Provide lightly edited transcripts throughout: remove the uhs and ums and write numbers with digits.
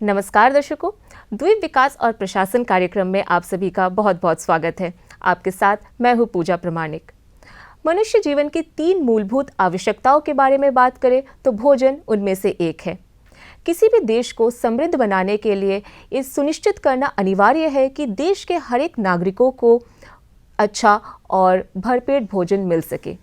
नमस्कार दर्शकों, द्वीप विकास और प्रशासन कार्यक्रम में आप सभी का बहुत बहुत स्वागत है। आपके साथ मैं हूँ पूजा प्रमाणिक। मनुष्य जीवन की 3 मूलभूत आवश्यकताओं के बारे में बात करें तो भोजन उनमें से एक है। किसी भी देश को समृद्ध बनाने के लिए ये सुनिश्चित करना अनिवार्य है कि देश के हर एक नागरिकों को अच्छा और भरपेट भोजन मिल सके।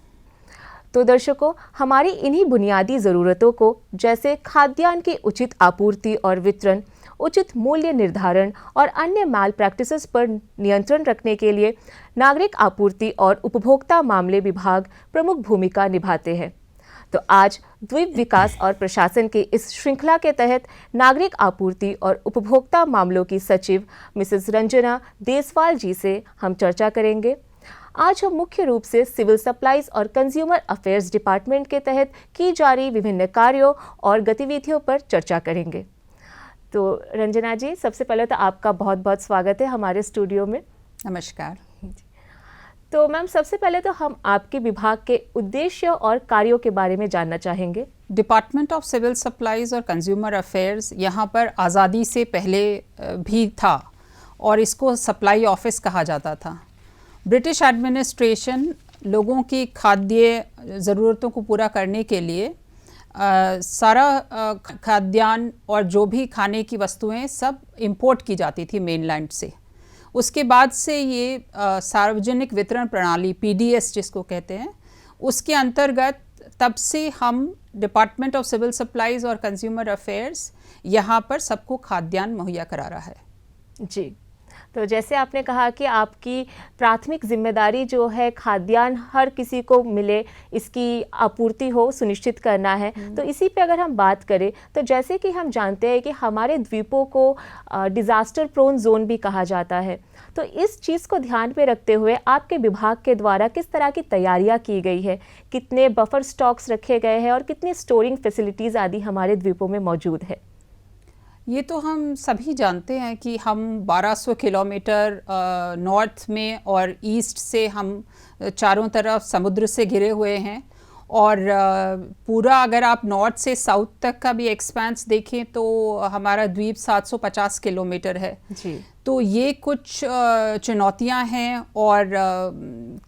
तो दर्शकों, हमारी इन्हीं बुनियादी ज़रूरतों को जैसे खाद्यान्न की उचित आपूर्ति और वितरण, उचित मूल्य निर्धारण और अन्य माल प्रैक्टिसेस पर नियंत्रण रखने के लिए नागरिक आपूर्ति और उपभोक्ता मामले विभाग प्रमुख भूमिका निभाते हैं। तो आज द्वीप विकास और प्रशासन के इस श्रृंखला के तहत नागरिक आपूर्ति और उपभोक्ता मामलों की सचिव मिसेस रंजना देसवाल जी से हम चर्चा करेंगे। आज हम मुख्य रूप से सिविल सप्लाईज और कंज्यूमर अफेयर्स डिपार्टमेंट के तहत की जा रही विभिन्न कार्यों और गतिविधियों पर चर्चा करेंगे। तो रंजना जी, सबसे पहले तो आपका बहुत बहुत स्वागत है हमारे स्टूडियो में। नमस्कार। तो मैम, सबसे पहले तो हम आपके विभाग के उद्देश्य और कार्यों के बारे में जानना चाहेंगे। डिपार्टमेंट ऑफ सिविल सप्लाईज और कंज्यूमर अफेयर्स यहाँ पर आज़ादी से पहले भी था और इसको सप्लाई ऑफिस कहा जाता था। ब्रिटिश एडमिनिस्ट्रेशन लोगों की खाद्य ज़रूरतों को पूरा करने के लिए सारा खाद्यान्न और जो भी खाने की वस्तुएं सब इंपोर्ट की जाती थी मेनलैंड से। उसके बाद से ये सार्वजनिक वितरण प्रणाली PDS जिसको कहते हैं, उसके अंतर्गत तब से हम डिपार्टमेंट ऑफ सिविल सप्लाईज और कंज्यूमर अफेयर्स यहाँ पर सबको खाद्यान्न मुहैया करा रहा है। जी, तो जैसे आपने कहा कि आपकी प्राथमिक जिम्मेदारी जो है खाद्यान्न हर किसी को मिले, इसकी आपूर्ति हो, सुनिश्चित करना है। तो इसी पे अगर हम बात करें तो जैसे कि हम जानते हैं कि हमारे द्वीपों को डिज़ास्टर प्रोन जोन भी कहा जाता है। तो इस चीज़ को ध्यान में रखते हुए आपके विभाग के द्वारा किस तरह की तैयारियां की गई है, कितने बफर स्टॉक्स रखे गए हैं और कितनी स्टोरिंग फैसिलिटीज़ आदि हमारे द्वीपों में मौजूद है? ये तो हम सभी जानते हैं कि हम 1200 किलोमीटर नॉर्थ में और ईस्ट से हम चारों तरफ समुद्र से घिरे हुए हैं और पूरा अगर आप नॉर्थ से साउथ तक का भी एक्सपेंस देखें तो हमारा द्वीप 750 किलोमीटर है जी। तो ये कुछ चुनौतियां हैं और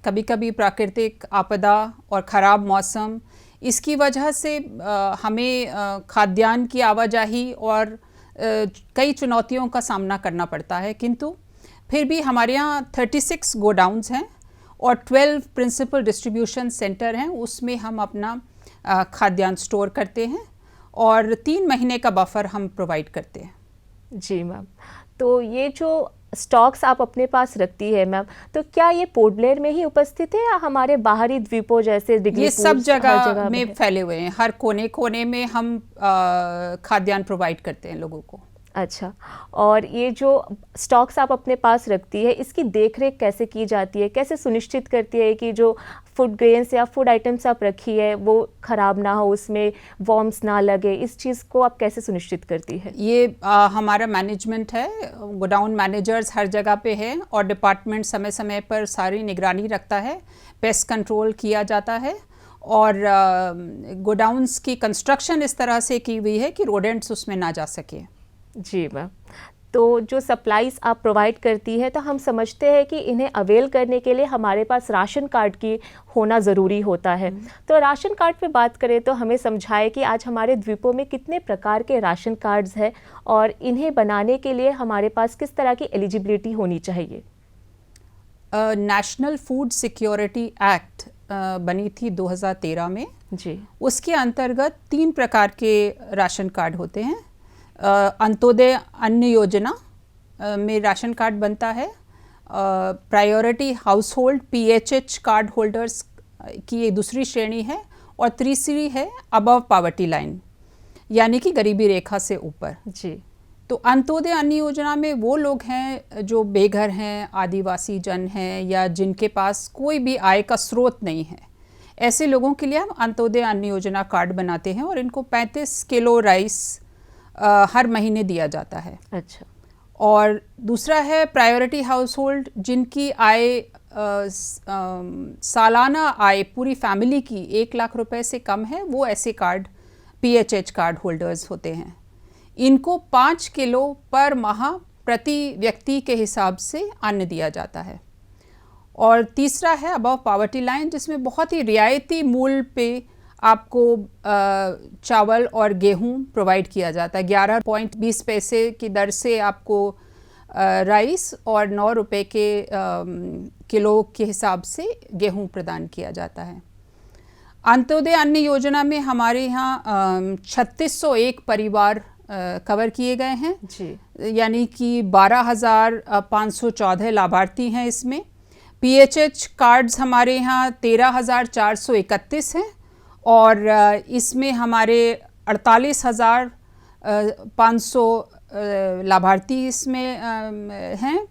कभी कभी प्राकृतिक आपदा और ख़राब मौसम, इसकी वजह से हमें खाद्यान्न की आवाजाही और कई चुनौतियों का सामना करना पड़ता है। किंतु फिर भी हमारे यहाँ 36 गोडाउन्स हैं और 12 प्रिंसिपल डिस्ट्रीब्यूशन सेंटर हैं, उसमें हम अपना खाद्यान्न स्टोर करते हैं और 3 महीने का बफर हम प्रोवाइड करते हैं। जी मैम, तो ये जो स्टॉक्स आप अपने पास रखती है मैम, तो क्या ये पोर्ट ब्लेयर में ही उपस्थित है या हमारे बाहरी द्वीपों जैसे ये सब जगह में फैले हुए हैं? हर कोने कोने में हम खाद्यान्न प्रोवाइड करते हैं लोगों को। अच्छा, और ये जो स्टॉक्स आप अपने पास रखती है, इसकी देखरेख कैसे की जाती है? कैसे सुनिश्चित करती है कि जो फूड ग्रेन्स या फूड आइटम्स आप रखी है वो ख़राब ना हो, उसमें वॉर्म्स ना लगे? इस चीज़ को आप कैसे सुनिश्चित करती है? ये हमारा मैनेजमेंट है, गोडाउन मैनेजर्स हर जगह पे है और डिपार्टमेंट समय समय पर सारी निगरानी रखता है। पेस्ट कंट्रोल किया जाता है और गोडाउन्स की कंस्ट्रक्शन इस तरह से की हुई है कि रोडेंट्स उसमें ना जा सके। जी मैम, तो जो सप्लाईज आप प्रोवाइड करती है, तो हम समझते हैं कि इन्हें अवेल करने के लिए हमारे पास राशन कार्ड की होना ज़रूरी होता है। तो राशन कार्ड पे बात करें तो हमें समझाएं कि आज हमारे द्वीपों में कितने प्रकार के राशन कार्ड्स हैं और इन्हें बनाने के लिए हमारे पास किस तरह की एलिजिबिलिटी होनी चाहिए? नेशनल फूड सिक्योरिटी एक्ट बनी थी 2013 में जी। उसके अंतर्गत 3 प्रकार के राशन कार्ड होते हैं। अंत्योदय अन्न योजना में राशन कार्ड बनता है। Priority house hold PHH card holders की एक दूसरी श्रेणी है और तीसरी है अबव पावर्टी लाइन, यानी कि गरीबी रेखा से ऊपर जी। तो अंत्योदय अन्न योजना में वो लोग हैं जो बेघर हैं, आदिवासी जन हैं या जिनके पास कोई भी आय का स्रोत नहीं है। ऐसे लोगों के लिए हम अंत्योदय अन्न योजना कार्ड बनाते हैं और इनको 35 किलो राइस हर महीने दिया जाता है। अच्छा। और दूसरा है प्रायोरिटी हाउस होल्ड, जिनकी आय सालाना आय पूरी फैमिली की 1 लाख रुपए से कम है, वो ऐसे कार्ड PHH कार्ड होल्डर्स होते हैं। इनको 5 किलो पर माह प्रति व्यक्ति के हिसाब से अन्न दिया जाता है। और तीसरा है अबव पावर्टी लाइन, जिसमें बहुत ही रियायती मूल्य पे आपको चावल और गेहूं प्रोवाइड किया जाता है। 11.20 पैसे की दर से आपको राइस और 9 रुपए के किलो के हिसाब से गेहूं प्रदान किया जाता है। अंत्योदय अन्न योजना में हमारे यहाँ 3601 परिवार कवर किए गए हैं जी, यानी कि 12,514 लाभार्थी हैं इसमें। PHH कार्ड्स हमारे यहाँ 13,431 हैं और इसमें हमारे 48,500 लाभार्थी इसमें हैं।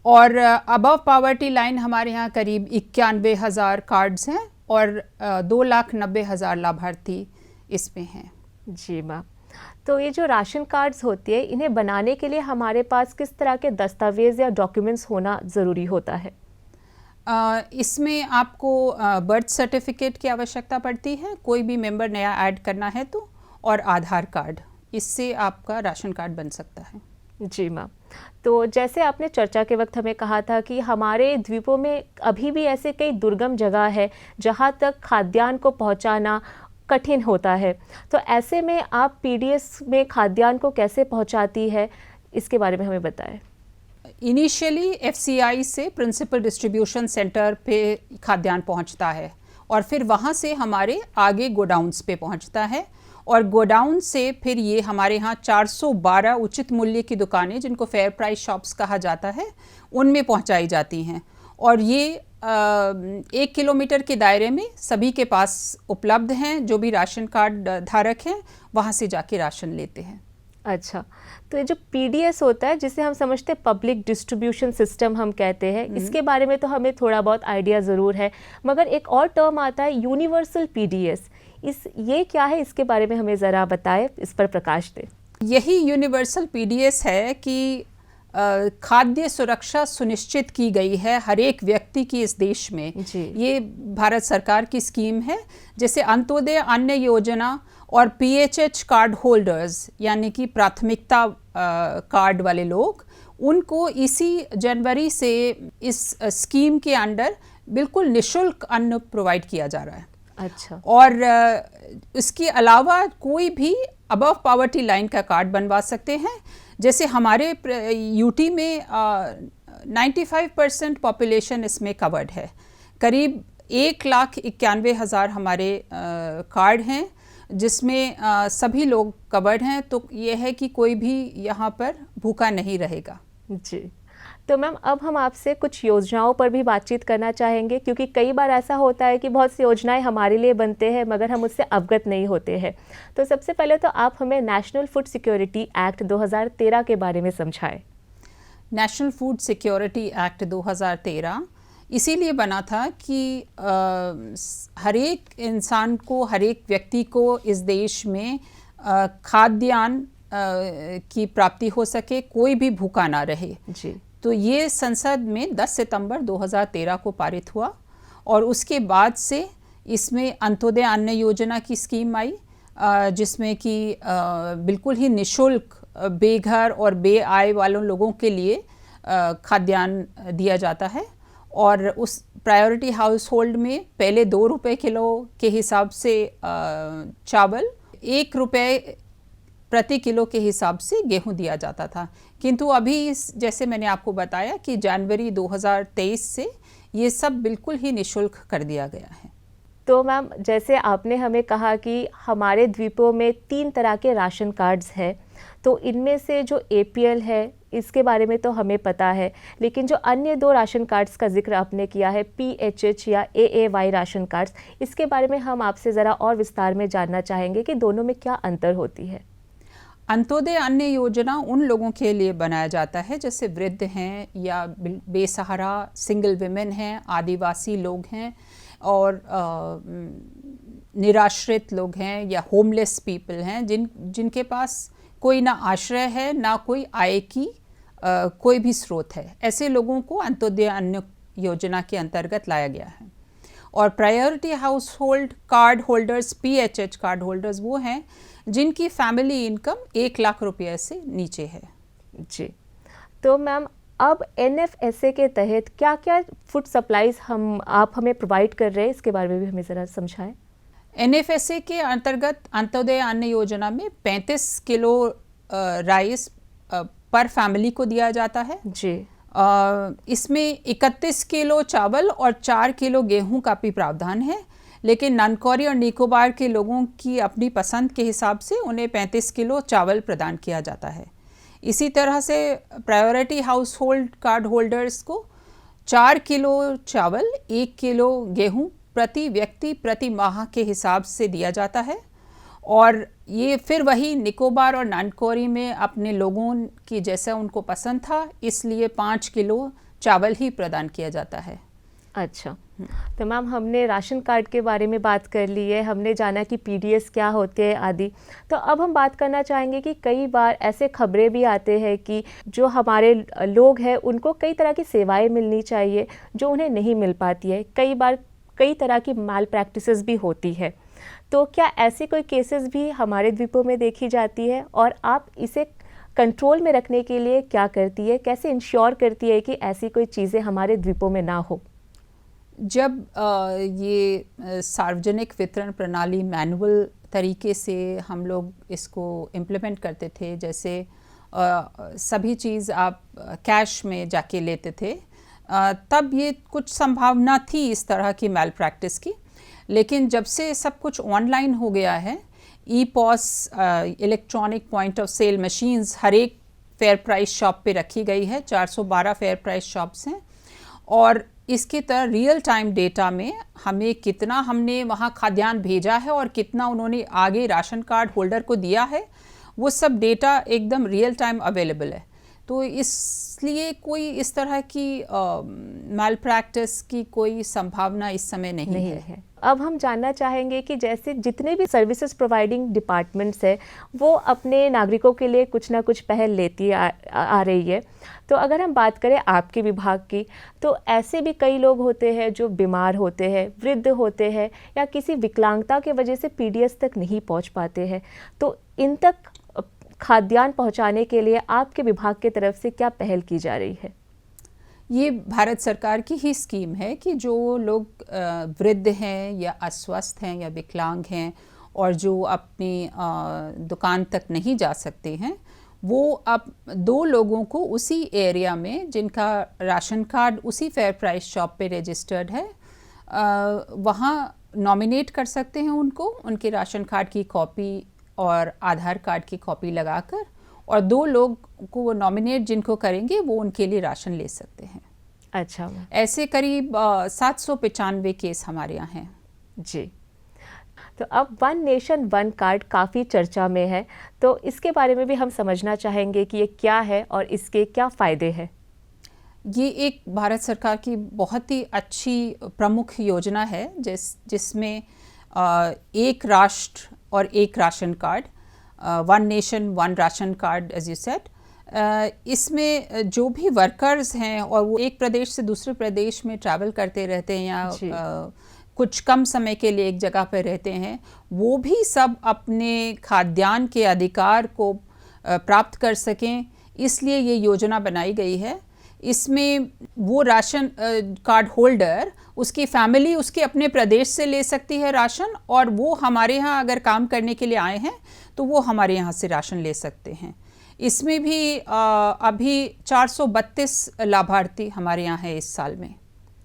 और अबव पावर्टी लाइन हमारे यहाँ करीब 91,000 कार्ड्स हैं और 2,90,000 लाभार्थी इसमें हैं। जी मैम। तो ये जो राशन कार्ड्स होती है, इन्हें बनाने के लिए हमारे पास किस तरह के दस्तावेज या डॉक्यूमेंट्स होना ज़रूरी होता है? इसमें आपको बर्थ सर्टिफिकेट की आवश्यकता पड़ती है, कोई भी मेंबर नया ऐड करना है तो, और आधार कार्ड, इससे आपका राशन कार्ड बन सकता है। जी मैम। तो जैसे आपने चर्चा के वक्त हमें कहा था कि हमारे द्वीपों में अभी भी ऐसे कई दुर्गम जगह है जहाँ तक खाद्यान्न को पहुँचाना कठिन होता है, तो ऐसे में आप PDS में खाद्यान्न को कैसे पहुँचाती है, इसके बारे में हमें बताएं। इनिशियली FCI से प्रिंसिपल डिस्ट्रीब्यूशन सेंटर पे खाद्यान्न पहुंचता है और फिर वहाँ से हमारे आगे गोडाउन्स पे पहुंचता है और गोडाउन से फिर ये हमारे यहाँ 412 उचित मूल्य की दुकानें, जिनको फेयर प्राइस शॉप्स कहा जाता है, उनमें पहुँचाई जाती हैं। और ये 1 किलोमीटर के दायरे में सभी के पास उपलब्ध हैं, जो भी राशन कार्ड धारक हैं वहाँ से जाके राशन लेते हैं। अच्छा, तो ये जो PDS होता है, जिसे हम समझते हैं पब्लिक डिस्ट्रीब्यूशन सिस्टम हम कहते हैं, इसके बारे में तो हमें थोड़ा बहुत आइडिया ज़रूर है, मगर एक और टर्म आता है यूनिवर्सल PDS, ये क्या है, इसके बारे में हमें ज़रा बताएं, इस पर प्रकाश दें। यही यूनिवर्सल PDS है कि खाद्य सुरक्षा सुनिश्चित की गई है हर एक व्यक्ति की इस देश में। ये भारत सरकार की स्कीम है। जैसे अंत्योदय अन्न योजना और PHH कार्ड होल्डर्स, यानी कि प्राथमिकता कार्ड वाले लोग, उनको इसी जनवरी से इस स्कीम के अंडर बिल्कुल निःशुल्क अन्न प्रोवाइड किया जा रहा है। अच्छा। और इसके अलावा कोई भी अबव पावर्टी लाइन का कार्ड बनवा सकते हैं। जैसे हमारे यूटी में 95% पॉपुलेशन इसमें कवर्ड है। करीब 1,91,000 हमारे कार्ड हैं, जिसमें सभी लोग कवर्ड हैं। तो ये है कि कोई भी यहाँ पर भूखा नहीं रहेगा। जी, तो मैम अब हम आपसे कुछ योजनाओं पर भी बातचीत करना चाहेंगे, क्योंकि कई बार ऐसा होता है कि बहुत सी योजनाएं हमारे लिए बनते हैं मगर हम उससे अवगत नहीं होते हैं। तो सबसे पहले तो आप हमें नेशनल फूड सिक्योरिटी एक्ट 2013 के बारे में समझाएं। नेशनल फूड सिक्योरिटी एक्ट 2013 इसीलिए बना था कि हर एक इंसान को, हर एक व्यक्ति को इस देश में खाद्यान्न की प्राप्ति हो सके, कोई भी भूखा ना रहे। जी। तो ये संसद में 10 सितंबर 2013 को पारित हुआ और उसके बाद से इसमें अंत्योदय अन्न योजना की स्कीम आई, जिसमें कि बिल्कुल ही निःशुल्क बेघर और बेआय वालों लोगों के लिए खाद्यान्न दिया जाता है। और उस प्रायोरिटी हाउस होल्ड में पहले 2 रुपये किलो के हिसाब से चावल, 1 रुपये प्रति किलो के हिसाब से गेहूं दिया जाता था। किंतु अभी जैसे मैंने आपको बताया कि जनवरी 2023 से ये सब बिल्कुल ही निःशुल्क कर दिया गया है। तो मैम, जैसे आपने हमें कहा कि हमारे द्वीपों में 3 तरह के राशन कार्ड्स हैं, तो इनमें से जो APL है इसके बारे में तो हमें पता है, लेकिन जो अन्य 2 राशन कार्ड्स का जिक्र आपने किया है, PHH या AAY राशन कार्ड्स, इसके बारे में हम आपसे ज़रा और विस्तार में जानना चाहेंगे कि दोनों में क्या अंतर होती है। अंत्योदय अन्न योजना उन लोगों के लिए बनाया जाता है जैसे वृद्ध हैं या बेसहारा सिंगल विमेन हैं, आदिवासी लोग हैं और निराश्रित लोग हैं या होमलेस पीपल हैं, जिनके पास कोई ना आश्रय है ना कोई आय की कोई भी स्रोत है। ऐसे लोगों को अंत्योदय अन्न योजना के अंतर्गत लाया गया है। और priority house hold card holders, PHH card holders वो हैं जिनकी फैमिली इनकम 1 लाख रुपये से नीचे है। जी, तो मैम अब NFSA के तहत क्या क्या फूड सप्लाईज आप हमें प्रोवाइड कर रहे हैं, इसके बारे में भी हमें ज़रा समझाएं। NFSA के अंतर्गत अंत्योदय अन्न योजना में 35 किलो राइस पर फैमिली को दिया जाता है जी। इसमें 31 किलो चावल और 4 किलो गेहूं का भी प्रावधान है, लेकिन नानकौरी और निकोबार के लोगों की अपनी पसंद के हिसाब से उन्हें 35 किलो चावल प्रदान किया जाता है। इसी तरह से priority house hold card holders को 4 किलो चावल, 1 किलो गेहूं प्रति व्यक्ति प्रति माह के हिसाब से दिया जाता है। और ये फिर वही निकोबार और नानकौरी में अपने लोगों की जैसा उनको पसंद था, इसलिए 5 किलो चावल ही प्रदान किया जाता है। अच्छा, तो मैम हमने राशन कार्ड के बारे में बात कर ली है, हमने जाना कि PDS क्या होते हैं आदि। तो अब हम बात करना चाहेंगे कि कई बार ऐसे खबरें भी आते हैं कि जो हमारे लोग हैं उनको कई तरह की सेवाएं मिलनी चाहिए जो उन्हें नहीं मिल पाती है। कई बार कई तरह की माल प्रैक्टिसेस भी होती है। तो क्या ऐसी कोई केसेस भी हमारे द्वीपों में देखी जाती है, और आप इसे कंट्रोल में रखने के लिए क्या करती है, कैसे इंश्योर करती है कि ऐसी कोई चीज़ें हमारे द्वीपों में ना हो? जब ये सार्वजनिक वितरण प्रणाली मैनुअल तरीके से हम लोग इसको इम्प्लीमेंट करते थे, जैसे सभी चीज़ आप कैश में जाके लेते थे, तब ये कुछ संभावना थी इस तरह की मैल प्रैक्टिस की। लेकिन जब से सब कुछ ऑनलाइन हो गया है, EPOS electronic point of sale machines हर एक फेयर प्राइस शॉप पे रखी गई है। 412 फेयर प्राइस शॉप्स हैं, और इसके तरह रियल टाइम डेटा में हमें कितना हमने वहाँ खाद्यान्न भेजा है और कितना उन्होंने आगे राशन कार्ड होल्डर को दिया है, वो सब डेटा एकदम रियल टाइम अवेलेबल है। तो इसलिए कोई इस तरह की मैल प्रैक्टिस की कोई संभावना इस समय नहीं है। अब हम जानना चाहेंगे कि जैसे जितने भी सर्विसेज प्रोवाइडिंग डिपार्टमेंट्स है वो अपने नागरिकों के लिए कुछ ना कुछ पहल लेती आ रही है। तो अगर हम बात करें आपके विभाग की, तो ऐसे भी कई लोग होते हैं जो बीमार होते हैं, वृद्ध होते हैं, या किसी विकलांगता के वजह से PDS तक नहीं पहुंच पाते हैं। तो इन तक खाद्यान्न पहुंचाने के लिए आपके विभाग की तरफ से क्या पहल की जा रही है? ये भारत सरकार की ही स्कीम है कि जो लोग वृद्ध हैं या अस्वस्थ हैं या विकलांग हैं और जो अपनी दुकान तक नहीं जा सकते हैं, वो अब 2 लोगों को उसी एरिया में जिनका राशन कार्ड उसी फेयर प्राइस शॉप पे रजिस्टर्ड है, वहाँ नॉमिनेट कर सकते हैं उनको, उनके राशन कार्ड की कॉपी और आधार कार्ड की कॉपी लगाकर, और 2 लोग को वो नॉमिनेट जिनको करेंगे वो उनके लिए राशन ले सकते हैं। अच्छा, ऐसे करीब 795 केस हमारे यहाँ हैं। जी। तो अब वन नेशन वन कार्ड काफ़ी चर्चा में है, तो इसके बारे में भी हम समझना चाहेंगे कि ये क्या है और इसके क्या फ़ायदे हैं। ये एक भारत सरकार की बहुत ही अच्छी प्रमुख योजना है जिसमें एक राष्ट्र और एक ration card, one nation one ration card as you said, इसमें जो भी वर्कर्स हैं और वो एक प्रदेश से दूसरे प्रदेश में ट्रैवल करते रहते हैं या कुछ कम समय के लिए एक जगह पर रहते हैं, वो भी सब अपने खाद्यान्न के अधिकार को प्राप्त कर सकें, इसलिए ये योजना बनाई गई है। इसमें वो राशन कार्ड होल्डर, उसकी फैमिली उसके अपने प्रदेश से ले सकती है राशन, और वो हमारे यहाँ अगर काम करने के लिए आए हैं तो वो हमारे यहाँ से राशन ले सकते हैं। इसमें भी अभी 432 लाभार्थी हमारे यहाँ हैं इस साल में।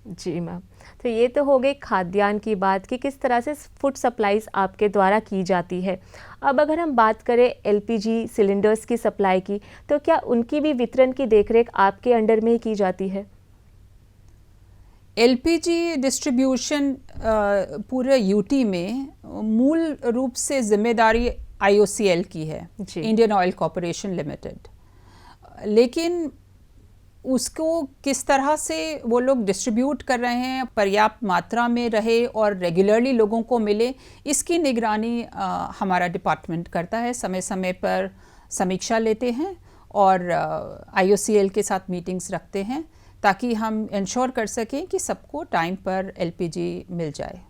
जी मैम, तो ये तो हो गई खाद्यान्न की बात कि किस तरह से फूड सप्लाईज आपके द्वारा की जाती है। अब अगर हम बात करें LPG सिलेंडर्स की सप्लाई की, तो क्या उनकी भी वितरण की देखरेख आपके अंडर में ही की जाती है? LPG डिस्ट्रीब्यूशन पूरे UT में मूल रूप से जिम्मेदारी IOCL की है, इंडियन ऑयल कॉरपोरेशन लिमिटेड, लेकिन उसको किस तरह से वो लोग डिस्ट्रीब्यूट कर रहे हैं, पर्याप्त मात्रा में रहे और रेगुलरली लोगों को मिले, इसकी निगरानी हमारा डिपार्टमेंट करता है। समय समय पर समीक्षा लेते हैं और IOCL के साथ मीटिंग्स रखते हैं ताकि हम इंश्योर कर सकें कि सबको टाइम पर एलपीजी मिल जाए।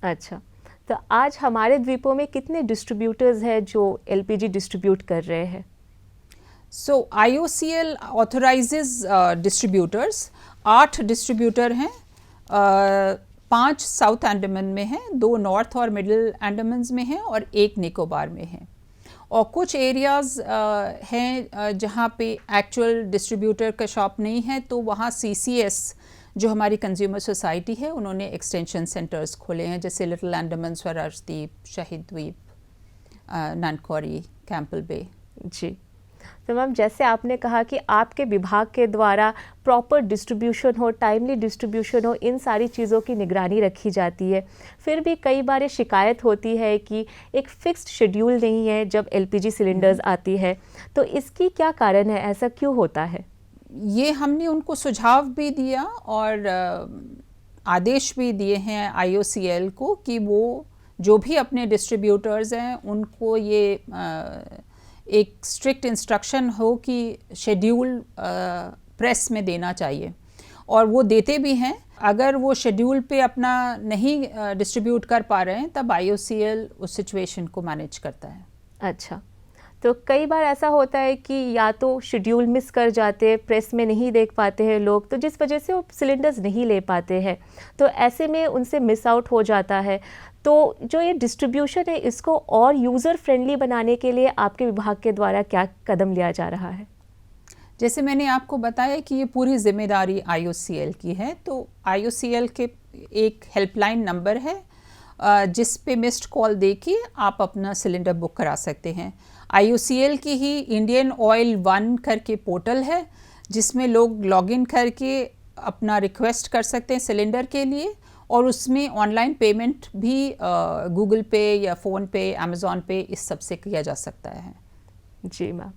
अच्छा, तो आज हमारे द्वीपों में कितने डिस्ट्रीब्यूटर्स हैं जो एलपीजी डिस्ट्रीब्यूट कर रहे हैं? सो IOCL ऑथराइजेज डिस्ट्रीब्यूटर्स, 8 डिस्ट्रीब्यूटर हैं। 5 साउथ अंडमान में हैं, 2 नॉर्थ और मिडिल अंडमान में हैं और 1 निकोबार में हैं। और कुछ एरियाज़ हैं जहाँ पे एक्चुअल डिस्ट्रीब्यूटर का शॉप नहीं है, तो वहाँ CCS जो हमारी कंज्यूमर सोसाइटी है उन्होंने एक्सटेंशन सेंटर्स खोले हैं, जैसे लिटिल अंडमान, स्वराज द्वीप, शहीद द्वीप, ननकौरी, कैंपबेल बे। जी, तो मैम जैसे आपने कहा कि आपके विभाग के द्वारा प्रॉपर डिस्ट्रीब्यूशन हो, टाइमली डिस्ट्रीब्यूशन हो, इन सारी चीज़ों की निगरानी रखी जाती है, फिर भी कई बार ये शिकायत होती है कि एक फिक्स्ड शेड्यूल नहीं है जब एलपीजी सिलेंडर्स आती है, तो इसकी क्या कारण है, ऐसा क्यों होता है? ये हमने उनको सुझाव भी दिया और आदेश भी दिए हैं IOCL को कि वो जो भी अपने डिस्ट्रीब्यूटर्स हैं उनको ये एक स्ट्रिक्ट इंस्ट्रक्शन हो कि शेड्यूल प्रेस में देना चाहिए, और वो देते भी हैं। अगर वो शेड्यूल पे अपना नहीं डिस्ट्रीब्यूट कर पा रहे हैं तब IOCL उस सिचुएशन को मैनेज करता है। अच्छा, तो कई बार ऐसा होता है कि या तो शेड्यूल मिस कर जाते हैं, प्रेस में नहीं देख पाते हैं लोग, तो जिस वजह से वो सिलेंडर्स नहीं ले पाते हैं, तो ऐसे में उनसे मिस आउट हो जाता है। तो जो ये डिस्ट्रीब्यूशन है इसको और यूज़र फ्रेंडली बनाने के लिए आपके विभाग के द्वारा क्या कदम लिया जा रहा है? जैसे मैंने आपको बताया कि ये पूरी जिम्मेदारी IOCL की है, तो IOCL के एक हेल्पलाइन नंबर है जिस पे मिस्ड कॉल देके आप अपना सिलेंडर बुक करा सकते हैं। IOCL की ही इंडियन ऑयल 1 करके पोर्टल है जिसमें लोग लॉगिन करके अपना रिक्वेस्ट कर सकते हैं सिलेंडर के लिए, और उसमें ऑनलाइन पेमेंट भी गूगल पे या फ़ोन पे, अमेज़ॉन पे, इस सब से किया जा सकता है। जी मैम,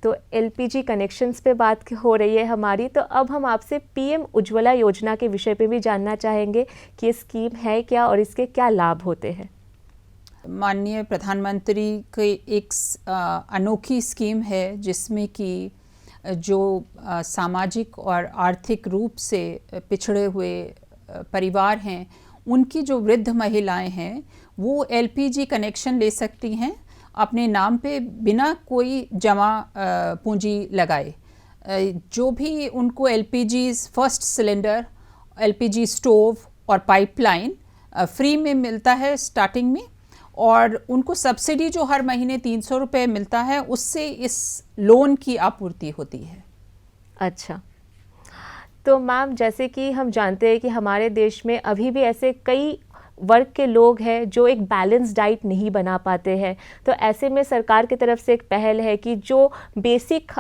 तो एलपीजी कनेक्शंस पे बात हो रही है हमारी, तो अब हम आपसे PM उज्ज्वला योजना के विषय पे भी जानना चाहेंगे कि ये स्कीम है क्या और इसके क्या लाभ होते हैं? माननीय प्रधानमंत्री की एक अनोखी स्कीम है जिसमें कि जो सामाजिक और आर्थिक रूप से पिछड़े हुए परिवार हैं, उनकी जो वृद्ध महिलाएं हैं वो LPG कनेक्शन ले सकती हैं अपने नाम पे बिना कोई जमा पूंजी लगाए। जो भी उनको LPG first cylinder, LPG stove और पाइपलाइन फ्री में मिलता है स्टार्टिंग में, और उनको सब्सिडी जो हर महीने 300 रुपये मिलता है उससे इस लोन की आपूर्ति होती है। अच्छा, तो मैम जैसे कि हम जानते हैं कि हमारे देश में अभी भी ऐसे कई वर्ग के लोग हैं जो एक बैलेंस डाइट नहीं बना पाते हैं, तो ऐसे में सरकार की तरफ से एक पहल है कि जो बेसिक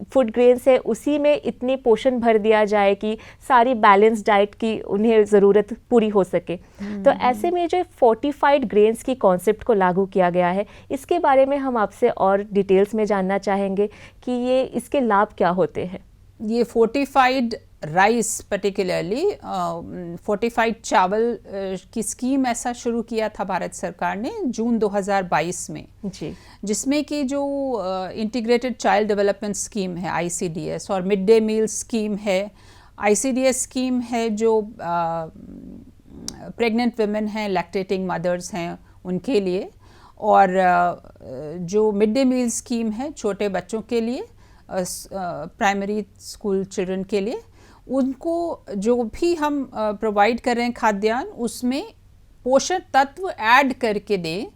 फूड ग्रेन्स है उसी में इतनी पोषण भर दिया जाए कि सारी बैलेंस डाइट की उन्हें ज़रूरत पूरी हो सके। तो ऐसे में जो फोर्टिफाइड ग्रेन्स की कॉन्सेप्ट को लागू किया गया है, इसके बारे में हम आपसे और डिटेल्स में जानना चाहेंगे कि ये इसके लाभ क्या होते हैं। ये फोर्टिफाइड राइस, पर्टिकुलरली फोर्टिफाइड चावल की स्कीम ऐसा शुरू किया था भारत सरकार ने जून 2022 में जी, जिसमें कि जो इंटीग्रेटेड चाइल्ड डेवलपमेंट स्कीम है ICDS, और मिड डे मील स्कीम है। ICDS स्कीम है जो प्रेग्नेंट वुमेन हैं, लैक्टेटिंग मदर्स हैं, उनके लिए, और जो मिड डे मील स्कीम है छोटे बच्चों के लिए, प्राइमरी स्कूल चिल्ड्रन के लिए, उनको जो भी हम प्रोवाइड कर रहे हैं खाद्यान्न, उसमें पोषण तत्व ऐड करके दें।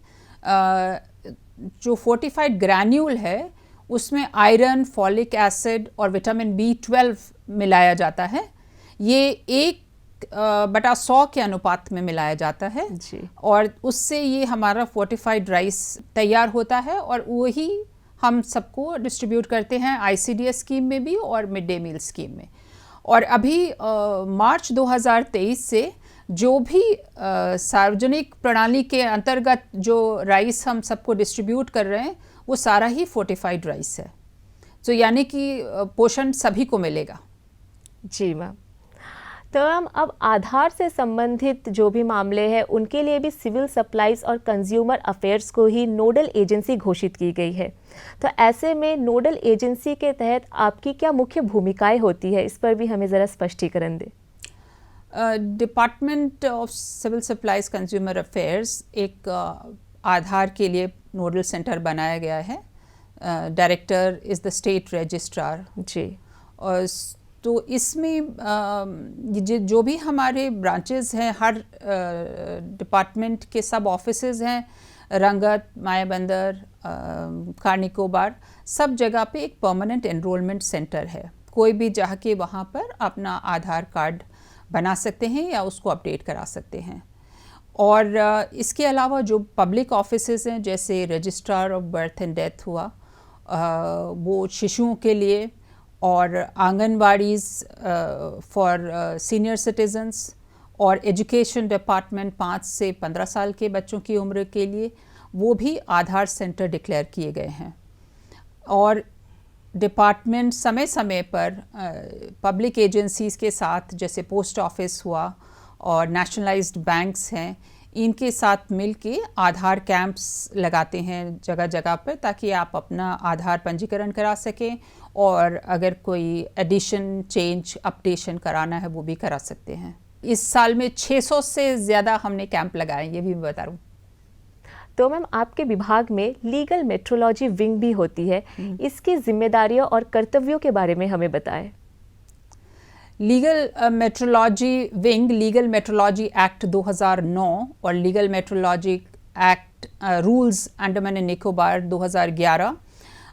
जो फोर्टिफाइड ग्रैन्यूल है उसमें आयरन, फॉलिक एसिड और विटामिन B12 मिलाया जाता है। ये 1/100 के अनुपात में मिलाया जाता है जी, और उससे ये हमारा फोर्टिफाइड राइस तैयार होता है, और वही हम सबको डिस्ट्रीब्यूट करते हैं ICDS स्कीम में भी और मिड डे मील स्कीम में। और अभी मार्च 2023 से जो भी सार्वजनिक प्रणाली के अंतर्गत जो राइस हम सबको डिस्ट्रीब्यूट कर रहे हैं वो सारा ही फोर्टिफाइड राइस है, तो यानी कि पोषण सभी को मिलेगा। जी मैम, तो मैम अब आधार से संबंधित जो भी मामले हैं उनके लिए भी सिविल सप्लाईज और कंज्यूमर अफेयर्स को ही नोडल एजेंसी घोषित की गई है। तो ऐसे में नोडल एजेंसी के तहत आपकी क्या मुख्य भूमिकाएं होती है, इस पर भी हमें ज़रा स्पष्टीकरण दें। Department of civil supplies consumer affairs एक आधार के लिए नोडल सेंटर बनाया गया है। Director is the state registrar ji. और तो इसमें जो भी हमारे ब्रांचेस हैं, हर डिपार्टमेंट के सब ऑफिसेज हैं, रंगत, मायाबंदर, कार निकोबार, सब जगह पे एक परमानेंट एनरोलमेंट सेंटर है। कोई भी जाके वहाँ पर अपना आधार कार्ड बना सकते हैं या उसको अपडेट करा सकते हैं। और इसके अलावा जो पब्लिक ऑफिसेज हैं, जैसे registrar of birth and death हुआ, वो शिशुओं के लिए, और आंगनवाड़ीज़ फॉर सीनियर सिटीजन्स, और एजुकेशन डिपार्टमेंट 5 से 15 साल के बच्चों की उम्र के लिए, वो भी आधार सेंटर डिक्लेयर किए गए हैं। और डिपार्टमेंट समय समय पर पब्लिक एजेंसीज़ के साथ, जैसे पोस्ट ऑफिस हुआ और नेशनलाइज्ड बैंक्स हैं, इनके साथ मिलके आधार कैंप्स लगाते हैं जगह जगह पर, ताकि आप अपना आधार पंजीकरण करा सकें, और अगर कोई एडिशन, चेंज, अपडेशन कराना है वो भी करा सकते हैं। इस साल में 600 से ज़्यादा हमने कैंप लगाए, ये भी मैं बता रहा हूँ। तो मैम आपके विभाग में लीगल मेट्रोलॉजी विंग भी होती है, इसकी जिम्मेदारियों और कर्तव्यों के बारे में हमें बताएं। Legal metrology wing legal metrology act 2009 और legal metrology act rules Andaman and Nicobar 2011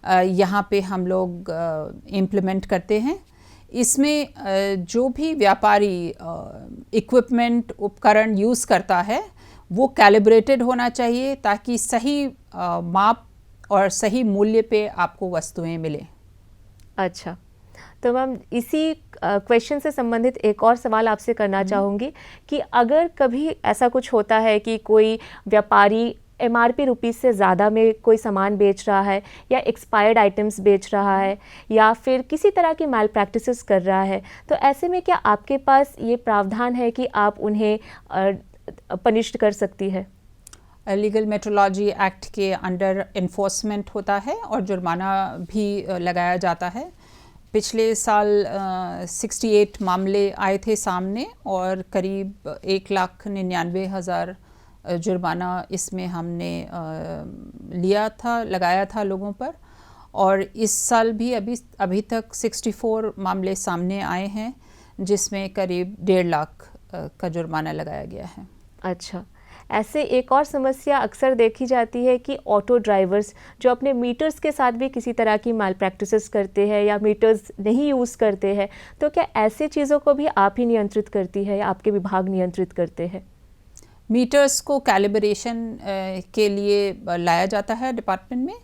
यहाँ पे हम लोग इम्प्लीमेंट करते हैं। इसमें जो भी व्यापारी इक्विपमेंट, उपकरण यूज़ करता है, वो कैलिब्रेटेड होना चाहिए, ताकि सही माप और सही मूल्य पे आपको वस्तुएं मिलें। अच्छा, तो मैम इसी क्वेश्चन से संबंधित एक और सवाल आपसे करना चाहूँगी कि अगर कभी ऐसा कुछ होता है कि कोई व्यापारी MRP रुपीज़ से ज़्यादा में कोई सामान बेच रहा है, या एक्सपायर्ड आइटम्स बेच रहा है, या फिर किसी तरह की मैल प्रैक्टिसेस कर रहा है, तो ऐसे में क्या आपके पास ये प्रावधान है कि आप उन्हें पनिश कर सकती है? लीगल मेट्रोलॉजी एक्ट के अंडर इन्फोर्समेंट होता है और जुर्माना भी लगाया जाता है। पिछले साल 68 मामले आए थे सामने, और करीब 1,99,000 जुर्माना इसमें हमने लगाया था लोगों पर। और इस साल भी अभी तक 64 मामले सामने आए हैं, जिसमें करीब 1.5 लाख का जुर्माना लगाया गया है। अच्छा, ऐसे एक और समस्या अक्सर देखी जाती है कि ऑटो ड्राइवर्स जो अपने मीटर्स के साथ भी किसी तरह की मैल प्रैक्टिसेस करते हैं या मीटर्स नहीं यूज़ करते हैं, तो क्या ऐसे चीज़ों को भी आप ही नियंत्रित करती है या आपके विभाग नियंत्रित करते हैं? मीटर्स को कैलिब्रेशन के लिए लाया जाता है डिपार्टमेंट में,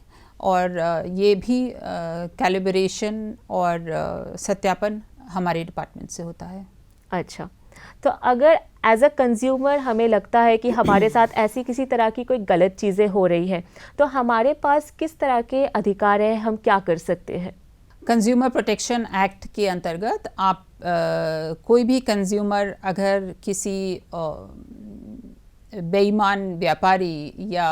और ये भी कैलिब्रेशन और सत्यापन हमारे डिपार्टमेंट से होता है। अच्छा, तो अगर एज अ कंज्यूमर हमें लगता है कि हमारे साथ ऐसी किसी तरह की कोई गलत चीज़ें हो रही हैं, तो हमारे पास किस तरह के अधिकार हैं, हम क्या कर सकते हैं? कंज्यूमर प्रोटेक्शन एक्ट के अंतर्गत आप कोई भी कंज्यूमर अगर किसी बेईमान व्यापारी या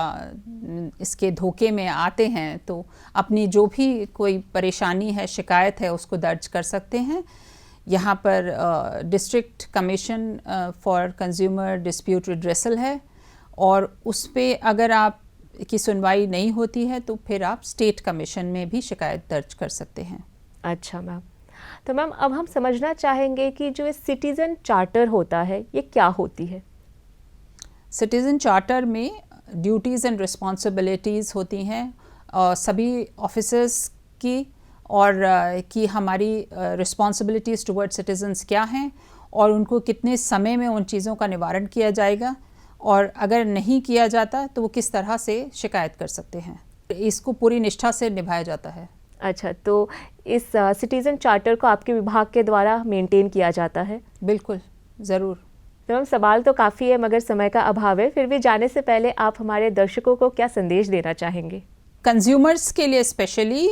इसके धोखे में आते हैं, तो अपनी जो भी कोई परेशानी है, शिकायत है, उसको दर्ज कर सकते हैं। यहाँ पर district commission for consumer dispute redressal है, और उस पे अगर आप की सुनवाई नहीं होती है, तो फिर आप स्टेट कमीशन में भी शिकायत दर्ज कर सकते हैं। अच्छा मैम, तो मैम अब हम समझना चाहेंगे कि जो सिटीज़न चार्टर होता है, ये क्या होती है? सिटीज़न चार्टर में ड्यूटीज़ एंड रिस्पॉन्सिबिलिटीज़ होती हैं सभी ऑफिसर्स की, और कि हमारी रिस्पॉन्सिबिलिटीज़ टुवर्ड सिटीजन्स क्या हैं, और उनको कितने समय में उन चीज़ों का निवारण किया जाएगा, और अगर नहीं किया जाता तो वो किस तरह से शिकायत कर सकते हैं। इसको पूरी निष्ठा से निभाया जाता है। अच्छा, तो इस सिटीज़न चार्टर को आपके विभाग के द्वारा मेंटेन किया जाता है? बिल्कुल, ज़रूर। तो मैम सवाल तो काफ़ी है, मगर समय का अभाव है, फिर भी जाने से पहले आप हमारे दर्शकों को क्या संदेश देना चाहेंगे? कंज्यूमर्स के लिए स्पेशली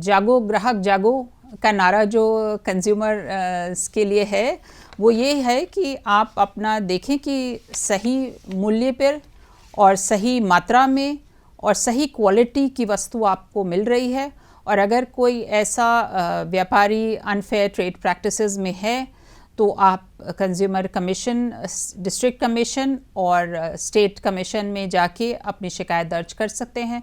जागो ग्राहक जागो का नारा जो कंज्यूमर के लिए है वो ये है कि आप अपना देखें कि सही मूल्य पर और सही मात्रा में और सही क्वालिटी की वस्तु आपको मिल रही है। और अगर कोई ऐसा व्यापारी अनफेयर ट्रेड प्रैक्टिसेस में है तो आप कंज्यूमर कमीशन, डिस्ट्रिक्ट कमीशन और स्टेट कमीशन में जाके अपनी शिकायत दर्ज कर सकते हैं।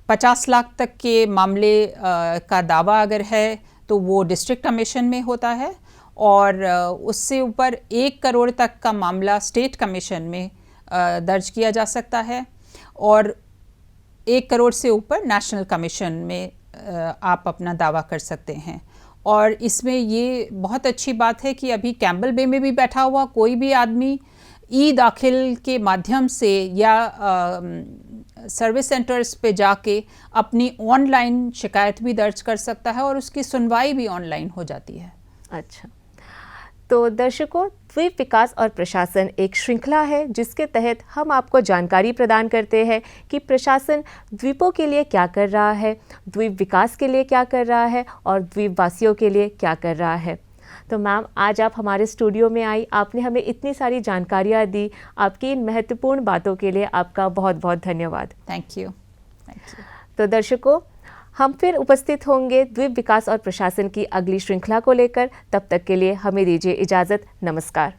50 लाख तक के मामले का दावा अगर है तो वो डिस्ट्रिक्ट कमीशन में होता है, और उससे ऊपर 1 करोड़ तक का मामला स्टेट कमीशन में दर्ज किया जा सकता है, और 1 करोड़ से ऊपर नेशनल कमीशन में आप अपना दावा कर सकते हैं। और इसमें ये बहुत अच्छी बात है कि अभी कैम्पबेल बे में भी बैठा हुआ कोई भी आदमी ई दाखिल के माध्यम से या सर्विस सेंटर्स पे जाके अपनी ऑनलाइन शिकायत भी दर्ज कर सकता है और उसकी सुनवाई भी ऑनलाइन हो जाती है। अच्छा, तो दर्शकों, द्वीप विकास और प्रशासन एक श्रृंखला है जिसके तहत हम आपको जानकारी प्रदान करते हैं कि प्रशासन द्वीपों के लिए क्या कर रहा है, द्वीप विकास के लिए क्या कर रहा है और द्वीप वासियों के लिए क्या कर रहा है। तो मैम, आज आप हमारे स्टूडियो में आई, आपने हमें इतनी सारी जानकारियाँ दी, आपकी इन महत्वपूर्ण बातों के लिए आपका बहुत बहुत धन्यवाद। Thank you. तो दर्शकों, हम फिर उपस्थित होंगे द्वीप विकास और प्रशासन की अगली श्रृंखला को लेकर। तब तक के लिए हमें दीजिए इजाज़त। नमस्कार।